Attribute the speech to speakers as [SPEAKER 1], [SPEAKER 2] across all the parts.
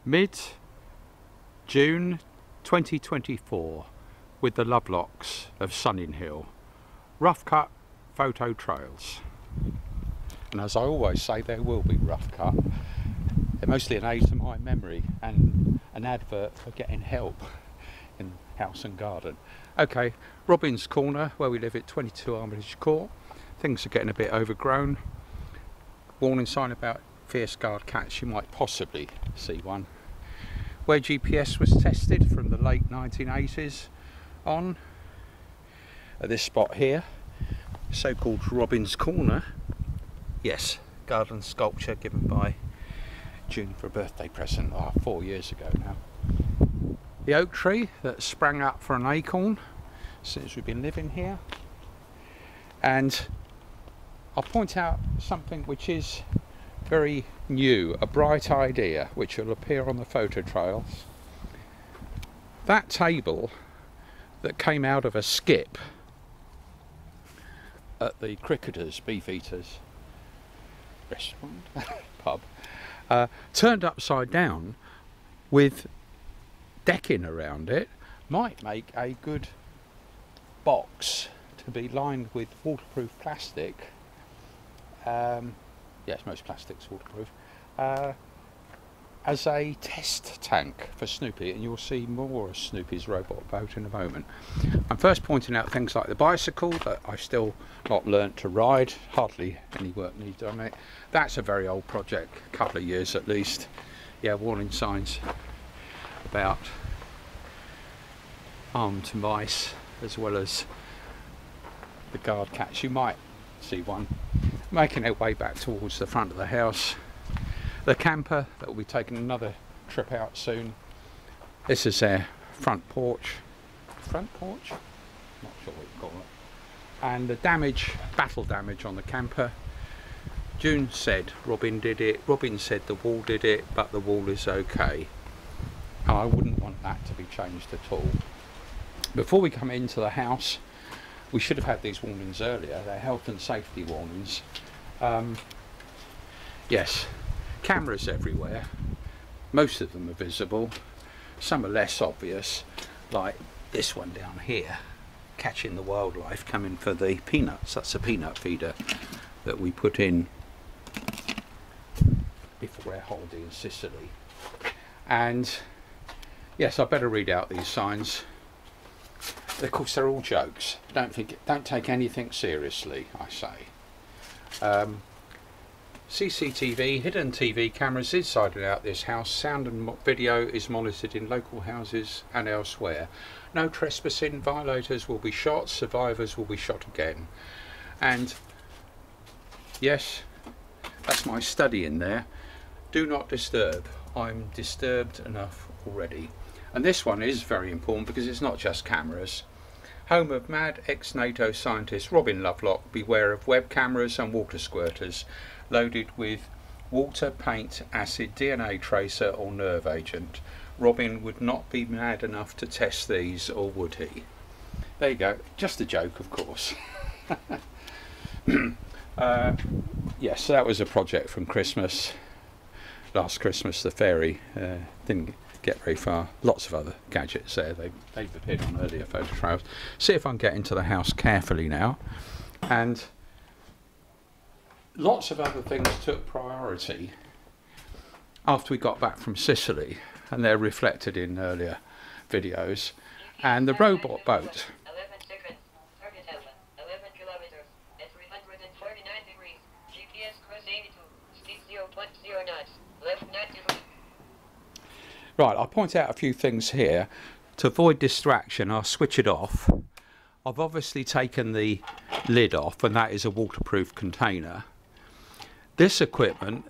[SPEAKER 1] Mid-June 2024 with the Lovelocks of Sunninghill. Rough cut photo trails. And as I always say, there will be rough cut. They're mostly an aid to my memory and an advert for getting help in house and garden. Okay, Robin's Corner, where we live at 22 Armitage Court. Things are getting a bit overgrown. Warning sign about fierce guard cats, you might possibly see one. Where GPS was tested from the late 1980s on, at this spot here, so-called Robin's Corner. Yes, garden sculpture given by June for a birthday present 4 years ago now. The oak tree that sprang up for an acorn since we've been living here. And I'll point out something which is very new, a bright idea which will appear on the photo trails. That table that came out of a skip at the Cricketers, Beefeaters restaurant, pub, turned upside down with decking around it, might make a good box to be lined with waterproof plastic. Yes, most plastic's waterproof, as a test tank for Snoopy, and you'll see more of Snoopy's robot boat in a moment. I'm first pointing out things like the bicycle that I've still not learnt to ride, hardly any work needed on it. That's a very old project, a couple of years at least. Yeah, warning signs about armed mice as well as the guard cats. You might see one making their way back towards the front of the house. The camper that will be taking another trip out soon. This is their front porch. Front porch? Not sure what you call it. And the damage, battle damage on the camper. June said Robin did it. Robin said the wall did it, but the wall is okay. I wouldn't want that to be changed at all. Before we come into the house, we should have had these warnings earlier. They're health and safety warnings. Yes, cameras everywhere. Most of them are visible. Some are less obvious, like this one down here, catching the wildlife coming for the peanuts. That's a peanut feeder that we put in before our holiday in Sicily. And yes, I better read out these signs. Of course, they're all jokes. Don't take anything seriously, I say. CCTV, hidden TV cameras inside and out this house. Sound and video is monitored in local houses and elsewhere. No trespassing. Violators will be shot. Survivors will be shot again. And yes, that's my study in there. Do not disturb. I'm disturbed enough already. And this one is very important because it's not just cameras. Home of mad ex-NATO scientist Robin Lovelock, beware of web cameras and water squirters loaded with water, paint, acid, DNA tracer or nerve agent. Robin would not be mad enough to test these, or would he? There you go, just a joke of course. Yes, so that was a project from Christmas. Last Christmas the fairy didn't get very far. Lots of other gadgets there. They've appeared on earlier photo trails. See if I can get into the house carefully now. And lots of other things took priority after we got back from Sicily, and they're reflected in earlier videos. And the robot boat.
[SPEAKER 2] 11 seconds, 37, 11 kilometers, at 349 degrees, GPS cruise 82, speed 0.0 knots, left 93.
[SPEAKER 1] Right, I'll point out a few things here. To avoid distraction, I'll switch it off. I've obviously taken the lid off, and that is a waterproof container. This equipment,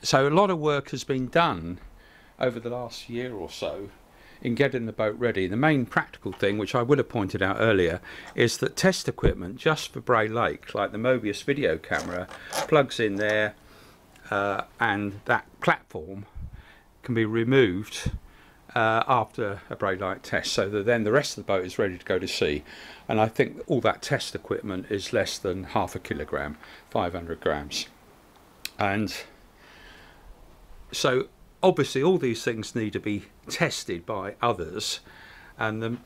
[SPEAKER 1] so a lot of work has been done over the last year or so in getting the boat ready. The main practical thing, which I would have pointed out earlier, is that test equipment just for Bray Lake, like the Mobius video camera, plugs in there, and that platform can be removed after a Bray Lake test, so that then the rest of the boat is ready to go to sea. And I think all that test equipment is less than half a kilogram, 500 grams. And so obviously all these things need to be tested by others, and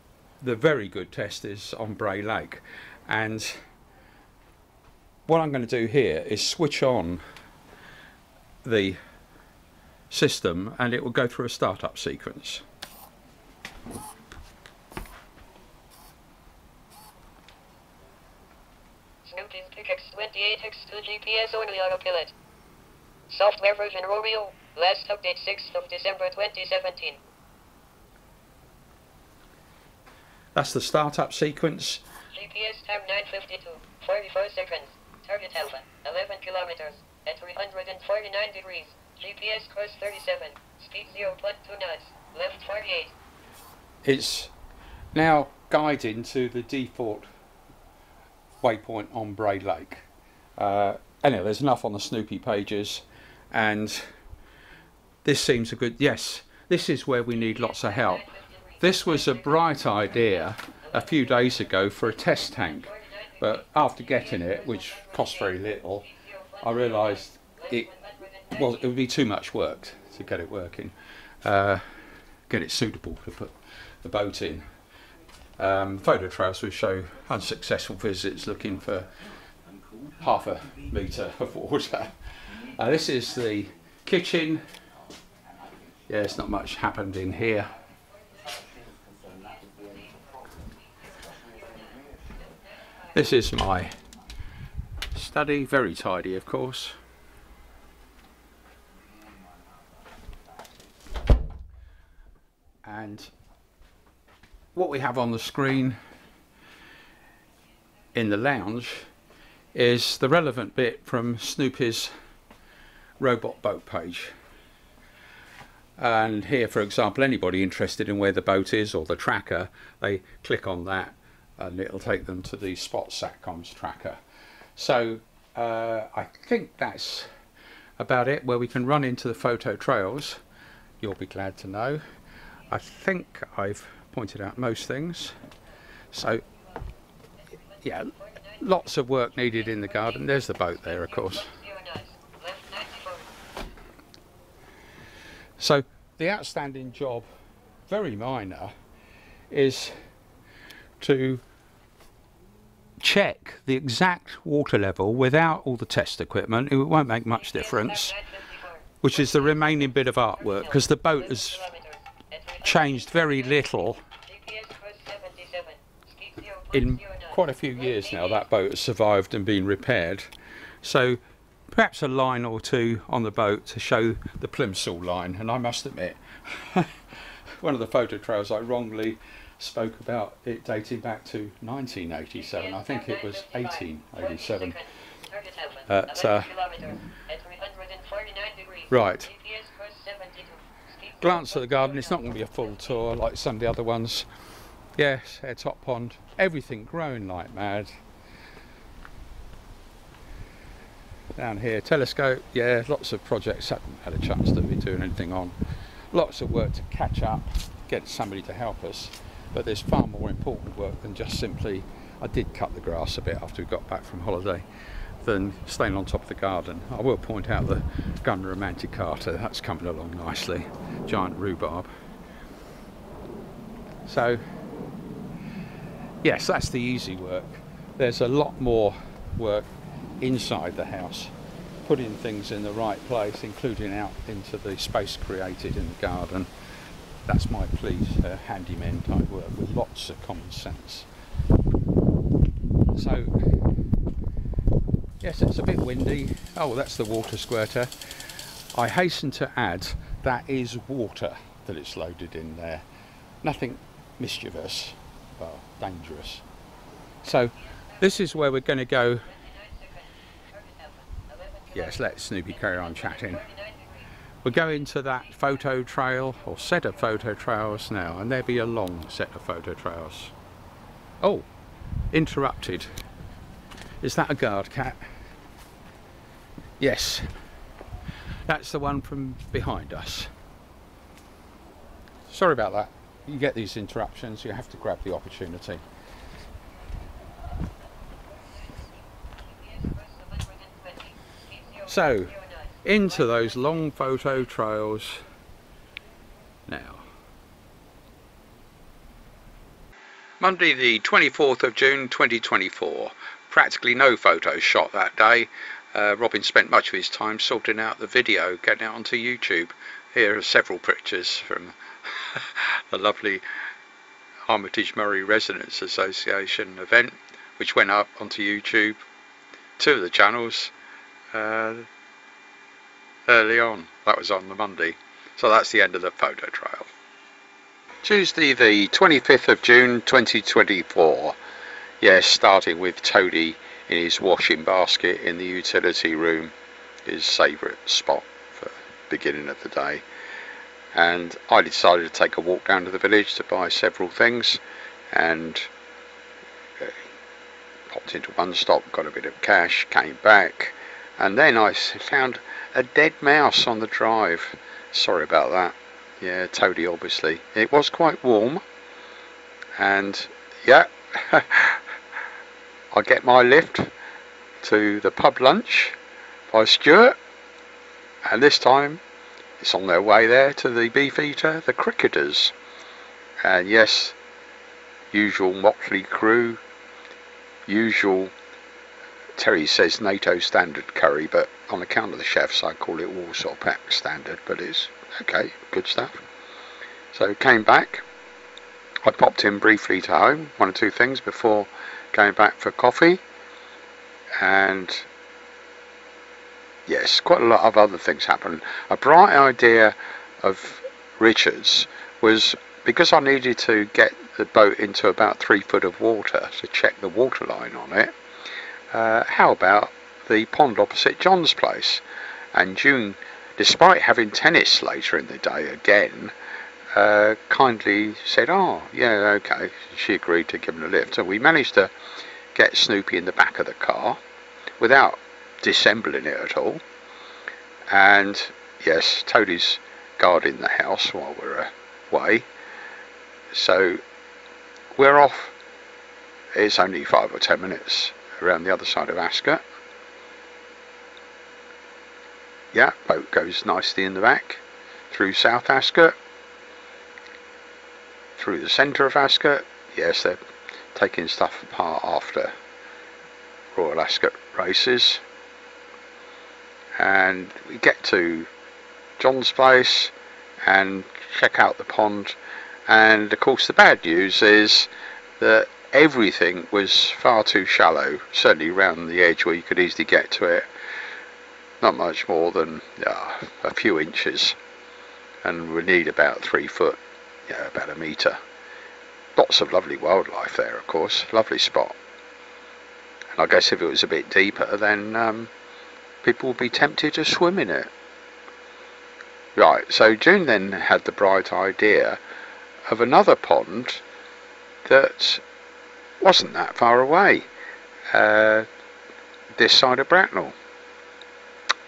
[SPEAKER 1] the very good test is on Bray Lake. And what I'm going to do here is switch on the system and it will go through a startup sequence.
[SPEAKER 2] Snoopy's Pickaxe 28X2 GPS only autopilot. Software version Romeo. Last update 6th of December 2017.
[SPEAKER 1] That's the startup sequence.
[SPEAKER 2] GPS time 9:52, 44 seconds. Target Alpha, 11 kilometers, at 349 degrees. GPS course 37, speed 0.2 knots, left 48.
[SPEAKER 1] It's now guiding to the default waypoint on Bray Lake. Anyway, there's enough on the Snoopy pages, and this seems a good, yes, this is where we need lots of help. This was a bright idea a few days ago for a test tank, but after getting it, which cost very little, I realised it would be too much work to get it working, get it suitable to put the boat in. Photo trails will show unsuccessful visits looking for half a metre of water. This is the kitchen. Yeah, it's not much happened in here. This is my study, very tidy of course. And what we have on the screen in the lounge is the relevant bit from Snoopy's robot boat page. And here, for example, anybody interested in where the boat is or the tracker, they click on that and it'll take them to the Spot Satcoms tracker. So I think that's about it, where we can run into the photo trails. You'll be glad to know I think I've pointed out most things. So yeah, lots of work needed in the garden. There's the boat there, of course. So the outstanding job, very minor, is to check the exact water level without all the test equipment. It won't make much difference, which is the remaining bit of artwork, because the boat has changed very little in quite a few years now. That boat has survived and been repaired, so perhaps a line or two on the boat to show the plimsoll line. And I must admit, one of the photo trails I wrongly spoke about it dating back to 1987. I think it was 1887. Right. Glance at the garden. It's not going to be a full tour like some of the other ones. Yes, a top pond. Everything growing like mad. Down here, telescope. Yeah, lots of projects. Haven't had a chance to be doing anything on. Lots of work to catch up, get somebody to help us. But there's far more important work than just simply, I did cut the grass a bit after we got back from holiday, than staying on top of the garden. I will point out the Gunner Romanticata, that's coming along nicely. Giant rhubarb. So, yes, that's the easy work. There's a lot more work inside the house, putting things in the right place, including out into the space created in the garden. That's my please, handyman type work with lots of common sense. So, yes, it's a bit windy. Oh, that's the water squirter. I hasten to add, that is water that it's loaded in there. Nothing mischievous, well, dangerous. So, this is where we're going to go. Yes, let Snoopy carry on chatting. We'll go into that photo trail, or set of photo trails now, and there'll be a long set of photo trails. Oh, interrupted. Is that a guard cat? Yes, that's the one from behind us. Sorry about that. You get these interruptions, you have to grab the opportunity. So, into those long photo trails Monday the 24th of June 2024. Practically no photos shot that day. Robin spent much of his time sorting out the video, getting it onto YouTube. Here are several pictures from the lovely Armitage Murray Residents Association event, which went up onto YouTube, two of the channels, early on. That was on the Monday. So that's the end of the photo trail. Tuesday the 25th of June 2024. Yes, starting with Toady in his washing basket in the utility room, his favourite spot for the beginning of the day. And I decided to take a walk down to the village to buy several things, and popped into one stop, got a bit of cash, came back, and then I found a dead mouse on the drive. Sorry about that. Yeah, Toady obviously. It was quite warm, and yeah, I get my lift to the pub lunch by Stuart, and this time it's on their way there to the Beefeater, the Cricketers. And yes, usual motley crew, usual, Terry says NATO standard curry, but on account of the chefs I call it Warsaw Pack standard, but it's okay, good stuff. So came back, I popped in briefly to home, one or two things before going back for coffee, and yes, quite a lot of other things happened. A bright idea of Richard's was, because I needed to get the boat into about 3 foot of water to check the water line on it, how about the pond opposite John's place? And June, despite having tennis later in the day again, kindly said, oh yeah, okay. She agreed to give him a lift, so we managed to get Snoopy in the back of the car without disassembling it at all. And yes, Toadie's guarding the house while we're away, so we're off. It's only 5 or 10 minutes around the other side of Ascot. Yeah, boat goes nicely in the back, through South Ascot, through the centre of Ascot. Yes, they're taking stuff apart after Royal Ascot races. And we get to John's place and check out the pond, and of course the bad news is that everything was far too shallow, certainly round the edge where you could easily get to it. Not much more than a few inches, and we need about 3 foot, yeah, about a metre. Lots of lovely wildlife there, of course, lovely spot. And I guess if it was a bit deeper, then people would be tempted to swim in it. Right, so June then had the bright idea of another pond that wasn't that far away, this side of Bracknell.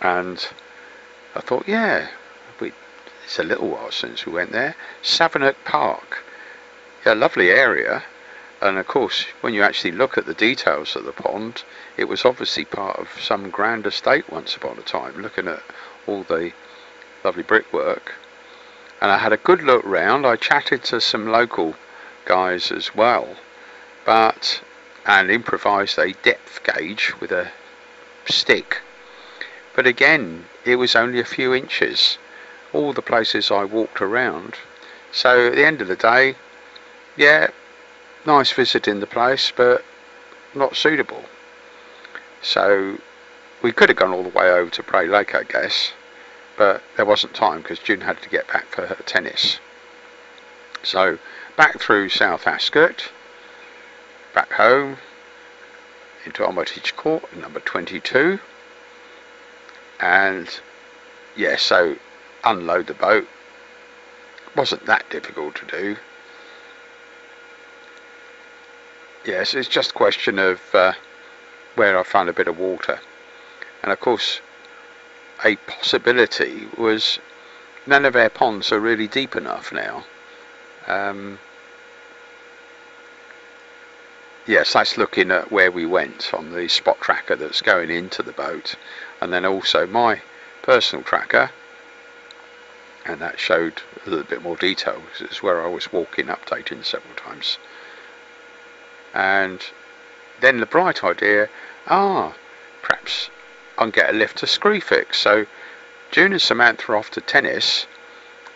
[SPEAKER 1] And I thought, yeah, it's a little while since we went there. Savernake Park, yeah, lovely area. And of course, when you actually look at the details of the pond, it was obviously part of some grand estate once upon a time, looking at all the lovely brickwork. And I had a good look round. I chatted to some local guys as well, and improvised a depth gauge with a stick. But again, it was only a few inches, all the places I walked around. So at the end of the day, yeah, nice visiting the place, but not suitable. So we could have gone all the way over to Bray Lake, I guess, but there wasn't time because June had to get back for her tennis. So back through South Ascot, back home, into Armitage Court, number 22. And yeah, so unload the boat. Wasn't that difficult to do. Yes, it's just a question of where I found a bit of water. And of course, a possibility was none of our ponds are really deep enough now. Yes, that's looking at where we went on the spot tracker that's going into the boat, and then also my personal tracker, and that showed a little bit more detail because it's where I was walking, updating several times. And then the bright idea, perhaps I can get a lift to Screwfix. So June and Samantha are off to tennis,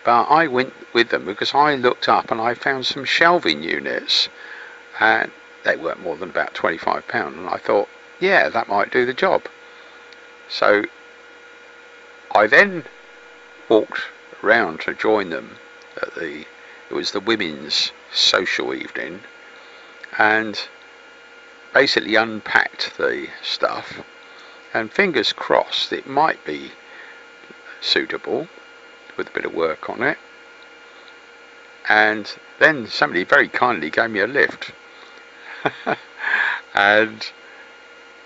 [SPEAKER 1] but I went with them because I looked up and I found some shelving units, and they weren't more than about £25, and I thought, yeah, that might do the job. So I then walked round to join them at it was the women's social evening, and basically unpacked the stuff, and fingers crossed it might be suitable with a bit of work on it. And then somebody very kindly gave me a lift and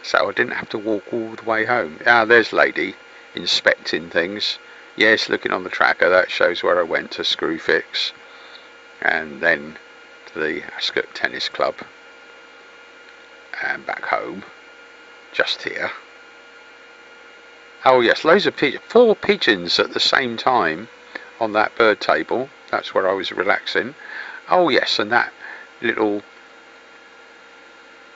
[SPEAKER 1] so I didn't have to walk all the way home. There's lady inspecting things. Yes, looking on the tracker, that shows where I went to Screwfix and then to the Ascot Tennis Club and back home, just here. Oh yes, loads of pigeons, 4 pigeons at the same time on that bird table. That's where I was relaxing. Oh yes, and that little,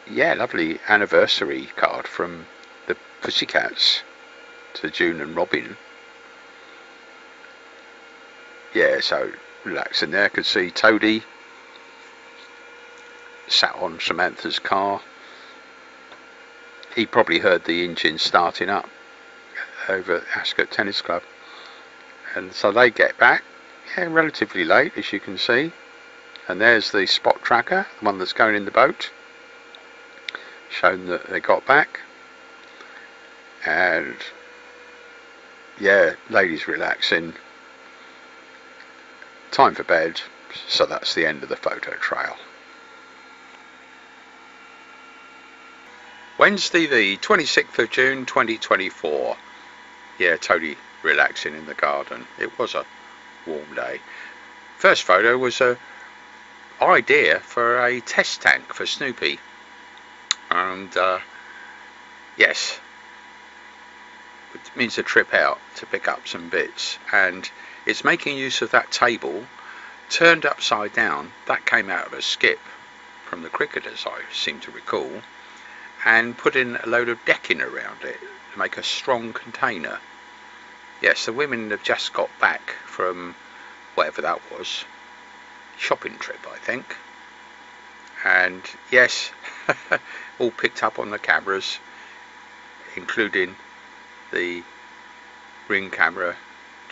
[SPEAKER 1] lovely anniversary card from the Pussycats to June and Robin. Yeah, so relaxing there. Could see Toadie sat on Samantha's car. He probably heard the engine starting up over at Ascot Tennis Club, and so they get back relatively late, as you can see. And there's the spot tracker, the one that's going in the boat, showing that they got back. And ladies relaxing, time for bed. So that's the end of the photo trail. Wednesday the 26th of June 2024. Totally relaxing in the garden. It was a warm day. First photo was a idea for a test tank for Snoopy, and yes, it means a trip out to pick up some bits, and it's making use of that table turned upside down. That came out of a skip from the cricketers, I seem to recall, and put in a load of decking around it to make a strong container. Yes, the women have just got back from whatever that was, shopping trip I think, and yes, all picked up on the cameras, including the ring camera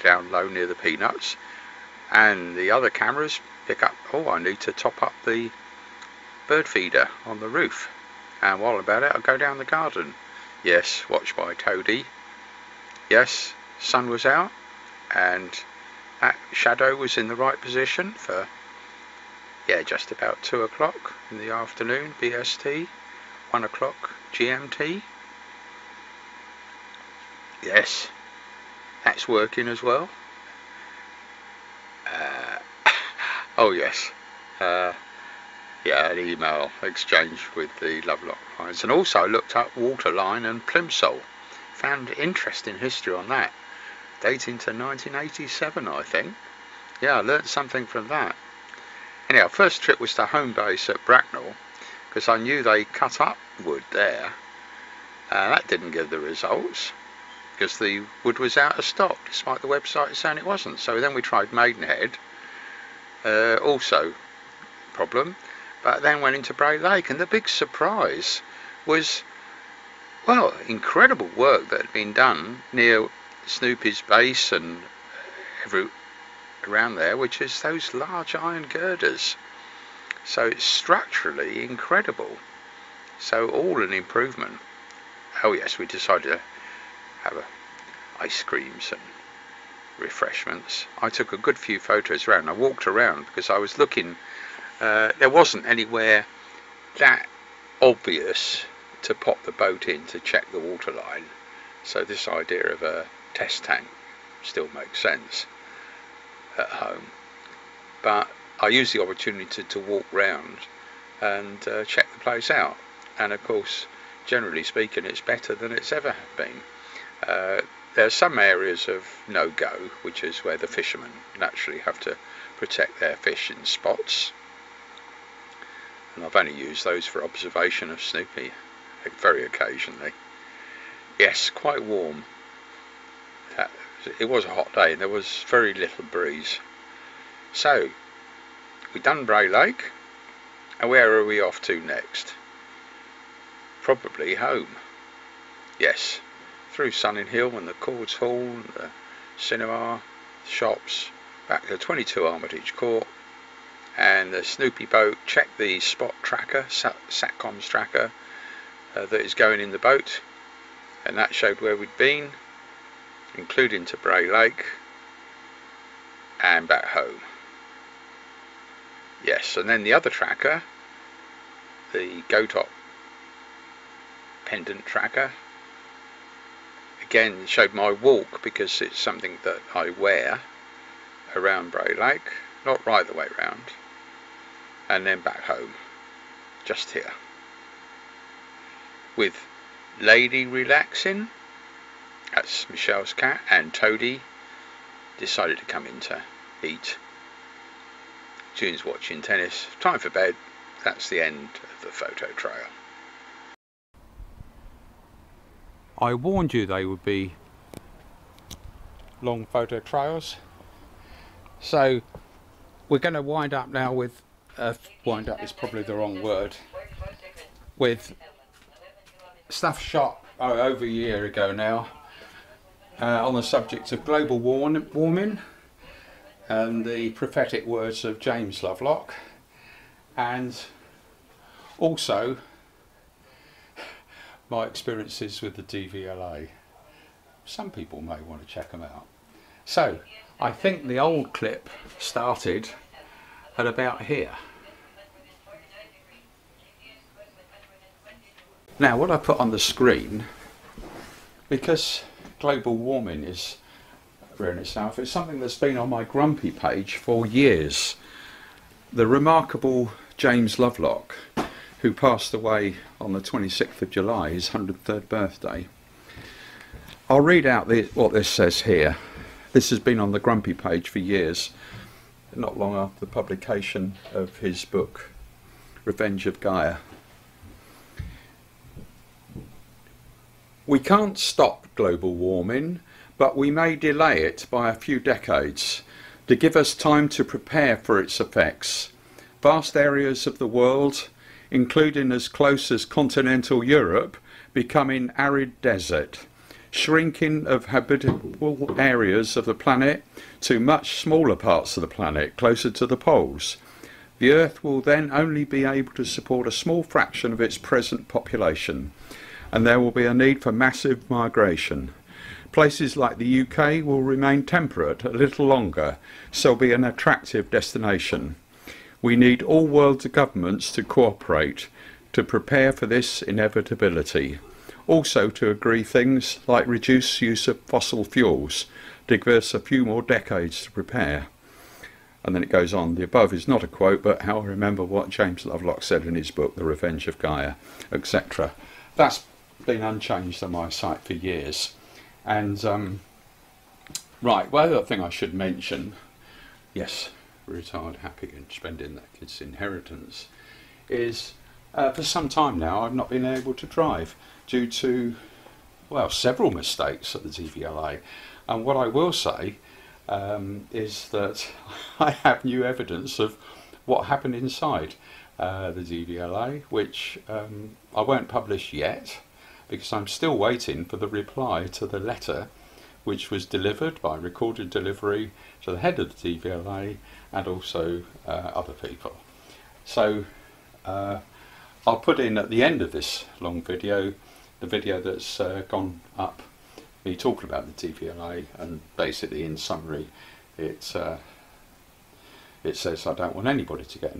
[SPEAKER 1] down low near the peanuts, and the other cameras pick up, I need to top up the bird feeder on the roof, and while about it I'll go down the garden. Yes, watched by Toadie. Yes, sun was out and that shadow was in the right position for just about 2 o'clock in the afternoon BST, 1 o'clock GMT. Yes, that's working as well. Oh yes, an email exchange with the Lovelock lines, and also I looked up Waterline and Plimsoll, found interesting history on that, dating to 1987 I think. I learnt something from that. Anyhow, first trip was to home base at Bracknell, because I knew they cut up wood there. That didn't give the results, because the wood was out of stock, despite the website saying it wasn't. So then we tried Maidenhead, also problem, but then went into Bray Lake, and the big surprise was, incredible work that had been done near Snoopy's base and around there, which is those large iron girders. So it's structurally incredible. So all an improvement. Oh yes, we decided to have ice creams and refreshments. I took a good few photos around. I walked around because I was looking. There wasn't anywhere that obvious to pop the boat in to check the water line. So this idea of a test tank still makes sense at home. But I used the opportunity to walk round and check the place out. And of course, generally speaking, it's better than it's ever been. There are some areas of no-go, which is where the fishermen naturally have to protect their fish in spots. and I've only used those for observation of Snoopy very occasionally. Yes, quite warm. It was a hot day and there was very little breeze. So, we've done Bray Lake, and where are we off to next? Probably home. Yes, through Sunninghill and the Cords Hall, and the cinema, the shops, back to 22 Armitage Court, and the Snoopy boat. Check the spot tracker, Satcom's tracker, that is going in the boat, and that showed where we'd been, including to Bray Lake, and back home. Yes, and then the other tracker, the Go-Top pendant tracker, again showed my walk, because it's something that I wear around Bray Lake, not right the way round, and then back home, just here, with Lady relaxing, that's Michelle's cat, and Toadie decided to come in to eat. June's watching tennis. Time for bed. That's the end of the photo trail. I warned you they would be long photo trails. So we're going to wind up now with, wind up is probably the wrong word, with stuff shot over a year ago now on the subject of global warming and the prophetic words of James Lovelock, and also my experiences with the DVLA. Some people may want to check them out. So I think the old clip started at about here. Now what I put on the screen, because global warming is rare in itself, it's something that's been on my grumpy page for years. The remarkable James Lovelock, who passed away on the 26th of July, his 103rd birthday. I'll read out what this says here. This has been on the grumpy page for years, not long after the publication of his book, Revenge of Gaia. We can't stop global warming, but we may delay it by a few decades to give us time to prepare for its effects. Vast areas of the world, including as close as continental Europe, becoming arid desert, shrinking of habitable areas of the planet to much smaller parts of the planet, closer to the poles. The Earth will then only be able to support a small fraction of its present population, and there will be a need for massive migration. Places like the UK will remain temperate a little longer, so be an attractive destination. We need all world governments to cooperate to prepare for this inevitability. Also to agree things like reduce use of fossil fuels to give us a few more decades to prepare. And then it goes on. The above is not a quote, but how I remember what James Lovelock said in his book, The Revenge of Gaia, etc. That's been unchanged on my site for years. And right, well, the other thing I should mention, yes, retired, happy and spending that kid's inheritance, is for some time now I've not been able to drive due to, well, several mistakes at the DVLA. And what I will say is that I have new evidence of what happened inside the DVLA, which I won't publish yet, because I'm still waiting for the reply to the letter which was delivered by recorded delivery to the head of the DVLA and also other people. So I'll put in at the end of this long video the video that's gone up, me talking about the DVLA, and basically in summary it says I don't want anybody to get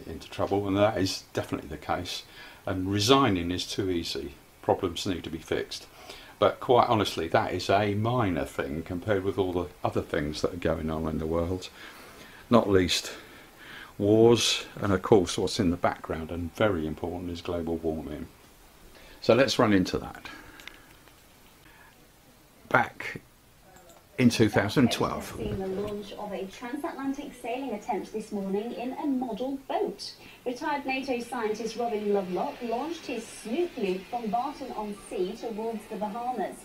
[SPEAKER 1] into trouble, and that is definitely the case, and resigning is too easy. Problems need to be fixed. But quite honestly, that is a minor thing compared with all the other things that are going on in the world, not least wars, and of course what's in the background and very important is global warming. So let's run into that. Back in 2012.
[SPEAKER 3] Seen the launch of a transatlantic sailing attempt this morning in a model boat. Retired NATO scientist Lovelock launched his Snoop Loop from Barton-on-Sea towards the Bahamas.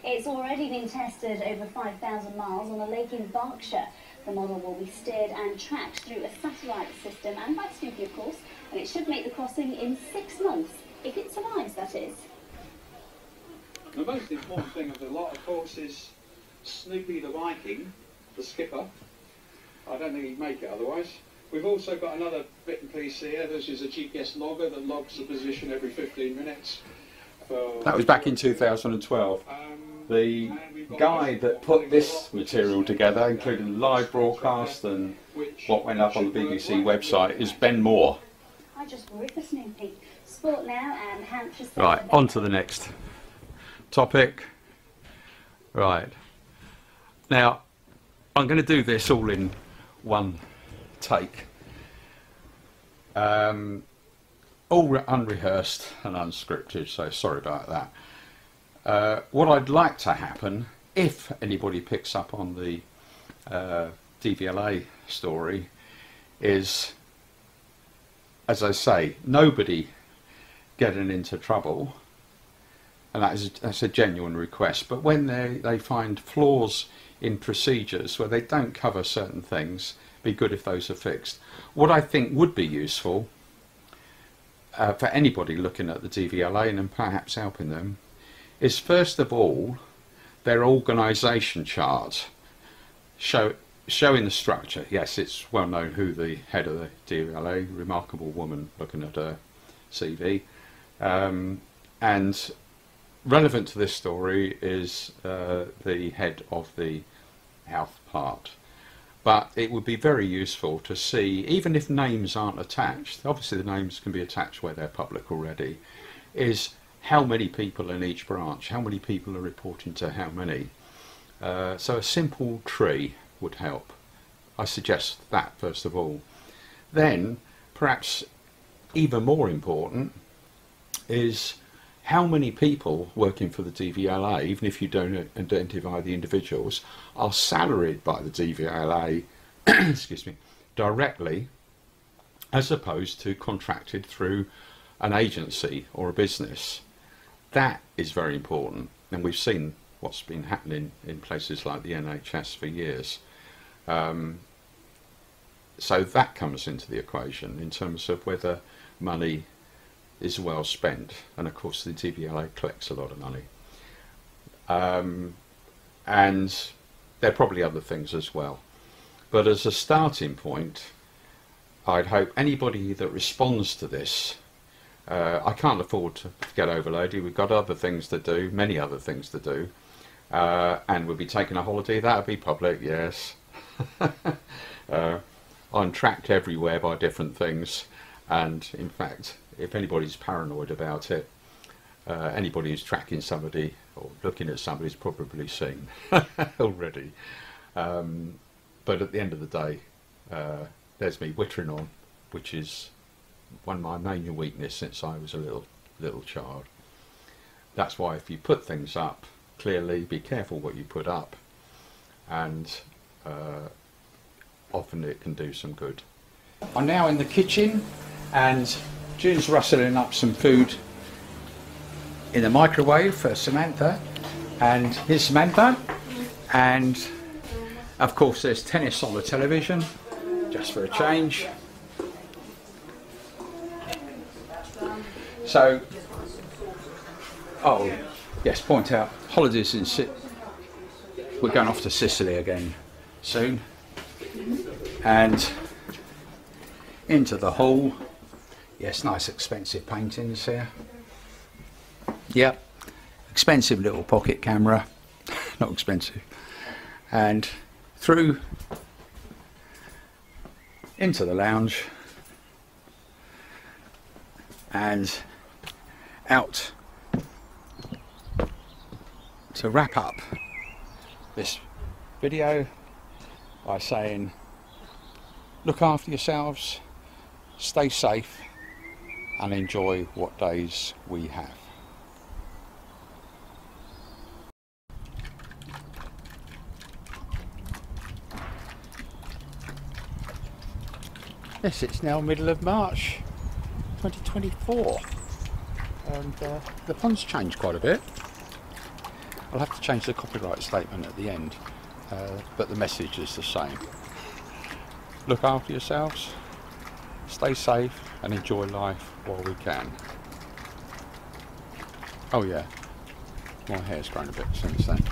[SPEAKER 3] It's already been tested over 5,000 miles on a lake in Berkshire. The model will be steered and tracked through a satellite system and by Snoopy, of course, and it should make the crossing in 6 months, if it survives, that is.
[SPEAKER 4] The most important thing of the lot, of course, is Snoopy the Viking, the skipper. I don't think he'd make it otherwise. We've also got another bit and piece here. This is a GPS logger that logs the position every 15 minutes.
[SPEAKER 1] That was back in 2012. The guy that put this material together, including the live broadcast and what went up on the BBC website, is Ben Moore.
[SPEAKER 3] I just worried for Snoopy. Sport now and Hampshire.
[SPEAKER 1] Right, on to the next topic. Right. Now, I'm going to do this all in one take. All unrehearsed and unscripted, so sorry about that. What I'd like to happen, if anybody picks up on the DVLA story, is, as I say, nobody getting into trouble, and that's a genuine request. But when they find flaws in procedures where they don't cover certain things, be good if those are fixed. What I think would be useful for anybody looking at the DVLA and perhaps helping them is, first of all, their organisation chart showing the structure. Yes, it's well known who the head of the DVLA, remarkable woman, looking at her CV, and relevant to this story is the head of the health part. But it would be very useful to see, even if names aren't attached, obviously the names can be attached where they're public already, is how many people in each branch, how many people are reporting to how many. So a simple tree would help. I suggest that first of all. Then, perhaps even more important, is how many people working for the DVLA, even if you don't identify the individuals, are salaried by the DVLA excuse me, directly, as opposed to contracted through an agency or a business. That is very important, and we've seen what's been happening in places like the NHS for years. So that comes into the equation in terms of whether money is well spent, and of course the DVLA collects a lot of money, and there are probably other things as well. But as a starting point, I'd hope anybody that responds to this, I can't afford to get overloaded. We've got other things to do, many other things to do, and we'll be taking a holiday. That'll be public, yes. I'm tracked everywhere by different things, and in fact, if anybody's paranoid about it, anybody who's tracking somebody or looking at somebody's probably seen already. But at the end of the day, there's me wittering on, which is one of my main weaknesses since I was a little child. That's why if you put things up, clearly be careful what you put up, and often it can do some good. I'm now in the kitchen, and June's rustling up some food in the microwave for Samantha, and here's Samantha, and of course there's tennis on the television, just for a change. So, oh yes, point out, holidays in we're going off to Sicily again soon, and into the hall. Yes, nice expensive paintings here. Yep, expensive little pocket camera, not expensive. And through into the lounge and out to wrap up this video by saying, look after yourselves, stay safe, and enjoy what days we have. Yes, it's now middle of March 2024, and the pond's changed quite a bit. I'll have to change the copyright statement at the end, but the message is the same. Look after yourselves, stay safe and enjoy life while we can. Oh yeah, my hair's grown a bit since then.